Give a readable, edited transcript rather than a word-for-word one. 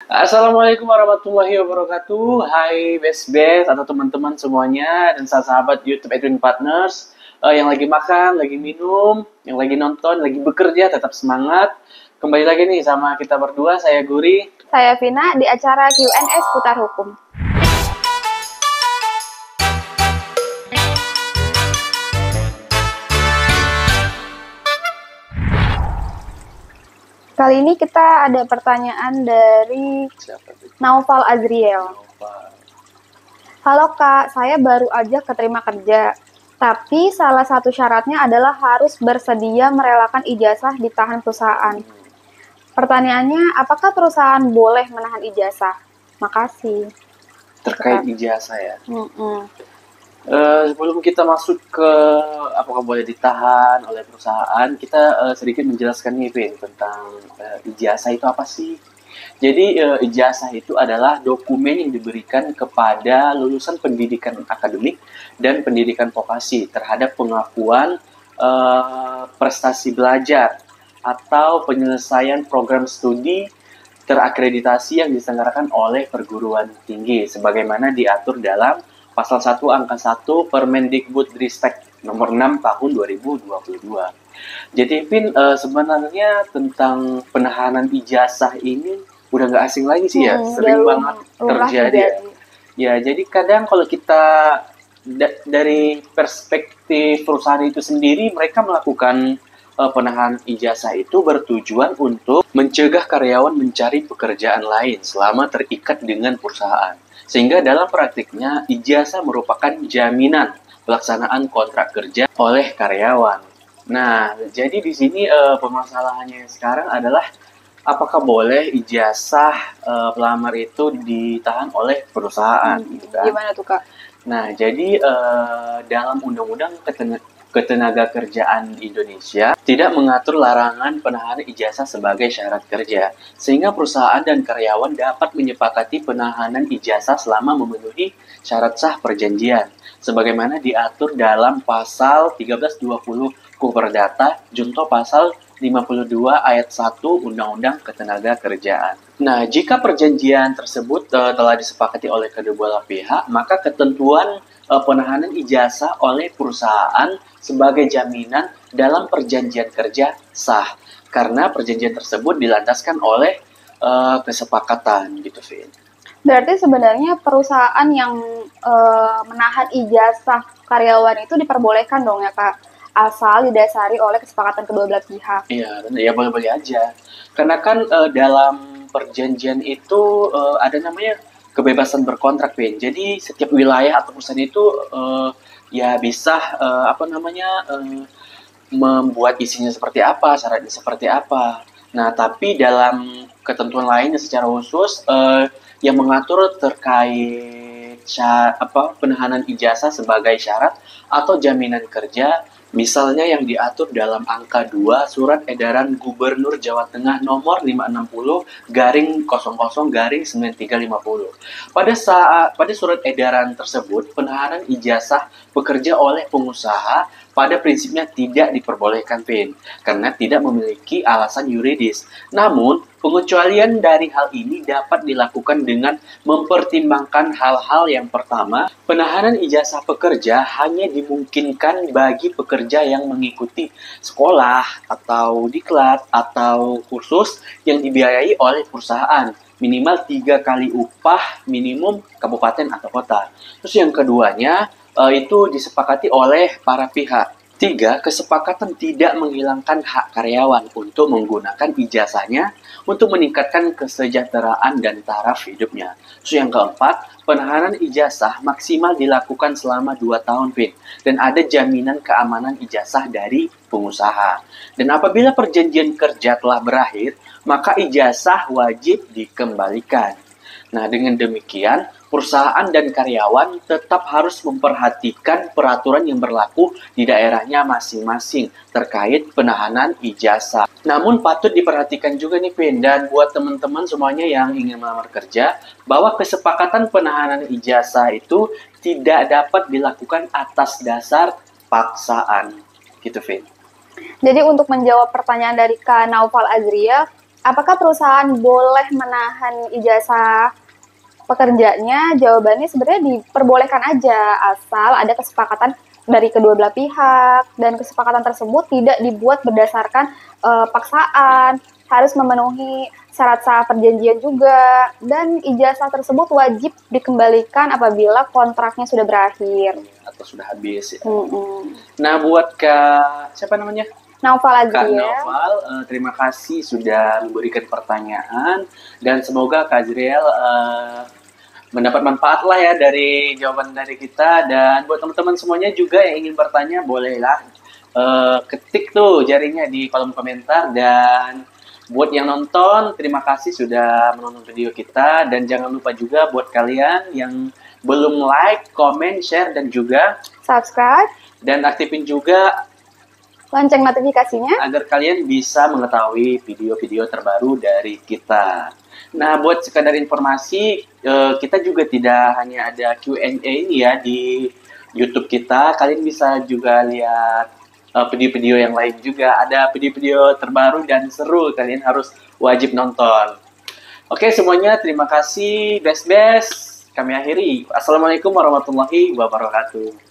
Assalamualaikum warahmatullahi wabarakatuh. Hai best atau teman-teman semuanya dan sahabat YouTube Edwin Partners yang lagi makan, lagi minum, yang lagi nonton, lagi bekerja, tetap semangat. Kembali lagi nih sama kita berdua, saya Guri. Saya Vina di acara Q&A seputar hukum. Kali ini kita ada pertanyaan dari Naufal Azriel. Halo Kak, saya baru aja keterima kerja. Tapi salah satu syaratnya adalah harus bersedia merelakan ijazah ditahan perusahaan. Pertanyaannya, apakah perusahaan boleh menahan ijazah? Makasih. Terkait ijazah ya. Sebelum kita masuk ke apakah boleh ditahan oleh perusahaan, kita sedikit menjelaskan nih, Vin, tentang ijazah itu apa sih? Jadi ijazah itu adalah dokumen yang diberikan kepada lulusan pendidikan akademik dan pendidikan vokasi terhadap pengakuan prestasi belajar atau penyelesaian program studi terakreditasi yang diselenggarakan oleh perguruan tinggi sebagaimana diatur dalam Pasal 1 Angka 1 Permendikbudristek nomor 6 tahun 2022. Jadi Vin, sebenarnya tentang penahanan ijazah ini udah nggak asing lagi sih ya, sering banget terjadi ya. Ya, jadi kadang kalau kita dari perspektif perusahaan itu sendiri, mereka melakukan penahanan ijazah itu bertujuan untuk mencegah karyawan mencari pekerjaan lain selama terikat dengan perusahaan. Sehingga dalam praktiknya, ijazah merupakan jaminan pelaksanaan kontrak kerja oleh karyawan. Nah, jadi di sini permasalahannya sekarang adalah apakah boleh ijazah pelamar itu ditahan oleh perusahaan, gitu kan? Gimana tuh Kak? Nah, jadi dalam Undang-Undang Ketenagakerjaan Indonesia tidak mengatur larangan penahanan ijazah sebagai syarat kerja, sehingga perusahaan dan karyawan dapat menyepakati penahanan ijazah selama memenuhi syarat sah perjanjian, sebagaimana diatur dalam Pasal 1320 Perdata Junto Pasal 52 ayat 1 Undang-Undang Ketenagakerjaan. Nah, jika perjanjian tersebut telah disepakati oleh kedua belah pihak, maka ketentuan penahanan ijazah oleh perusahaan sebagai jaminan dalam perjanjian kerja sah karena perjanjian tersebut dilandaskan oleh kesepakatan gitu, Vin. Berarti sebenarnya perusahaan yang menahan ijazah karyawan itu diperbolehkan dong ya Kak, asal didasari oleh kesepakatan kedua belah pihak. Iya, benar ya, boleh-boleh aja. Karena kan dalam perjanjian itu ada namanya kebebasan berkontrak, Vin. Jadi setiap wilayah atau perusahaan itu ya bisa membuat isinya seperti apa, syaratnya seperti apa. Nah, tapi dalam ketentuan lainnya secara khusus yang mengatur terkait penahanan ijazah sebagai syarat atau jaminan kerja, misalnya yang diatur dalam angka 2 Surat Edaran Gubernur Jawa Tengah nomor 560/00-9350. Pada surat edaran tersebut, penahanan ijazah bekerja oleh pengusaha pada prinsipnya tidak diperbolehkan, Vin, karena tidak memiliki alasan yuridis. Namun, pengecualian dari hal ini dapat dilakukan dengan mempertimbangkan hal-hal yang pertama, penahanan ijazah pekerja hanya dimungkinkan bagi pekerja yang mengikuti sekolah atau diklat atau kursus yang dibiayai oleh perusahaan minimal 3 kali upah minimum kabupaten atau kota. Terus yang keduanya itu disepakati oleh para pihak. 3. Kesepakatan tidak menghilangkan hak karyawan untuk menggunakan ijazahnya untuk meningkatkan kesejahteraan dan taraf hidupnya. Terus yang keempat, penahanan ijazah maksimal dilakukan selama 2 tahun, Vin, dan ada jaminan keamanan ijazah dari pengusaha. Dan apabila perjanjian kerja telah berakhir, maka ijazah wajib dikembalikan. Nah, dengan demikian, perusahaan dan karyawan tetap harus memperhatikan peraturan yang berlaku di daerahnya masing-masing terkait penahanan ijazah. Namun patut diperhatikan juga nih, Vin, dan buat teman-teman semuanya yang ingin melamar kerja, bahwa kesepakatan penahanan ijazah itu tidak dapat dilakukan atas dasar paksaan. Gitu, Vin. Jadi untuk menjawab pertanyaan dari Kak Naufal Azriel, Apakah perusahaan boleh menahan ijazah pekerjanya? Jawabannya sebenarnya diperbolehkan aja, asal ada kesepakatan dari kedua belah pihak, dan kesepakatan tersebut tidak dibuat berdasarkan paksaan, harus memenuhi syarat sah perjanjian juga, dan ijazah tersebut wajib dikembalikan apabila kontraknya sudah berakhir. Atau sudah habis ya. Mm-mm. Nah, buat Kak, siapa namanya? Naufal Kak Azriel. Noval, terima kasih sudah memberikan pertanyaan dan semoga Kak Azriel mendapat manfaat lah ya dari jawaban dari kita. Dan buat teman-teman semuanya juga yang ingin bertanya bolehlah ketik tuh jarinya di kolom komentar. Dan buat yang nonton terima kasih sudah menonton video kita, dan jangan lupa juga buat kalian yang belum like, comment, share dan juga Subscribe, dan aktifin juga lonceng notifikasinya. agar kalian bisa mengetahui video-video terbaru dari kita. Nah, buat sekadar informasi, kita juga tidak hanya ada Q&A ini ya di YouTube kita. Kalian bisa juga lihat video-video yang lain juga. Ada video-video terbaru dan seru. Kalian harus wajib nonton. Oke, semuanya terima kasih. Best-best. Kami akhiri. Assalamualaikum warahmatullahi wabarakatuh.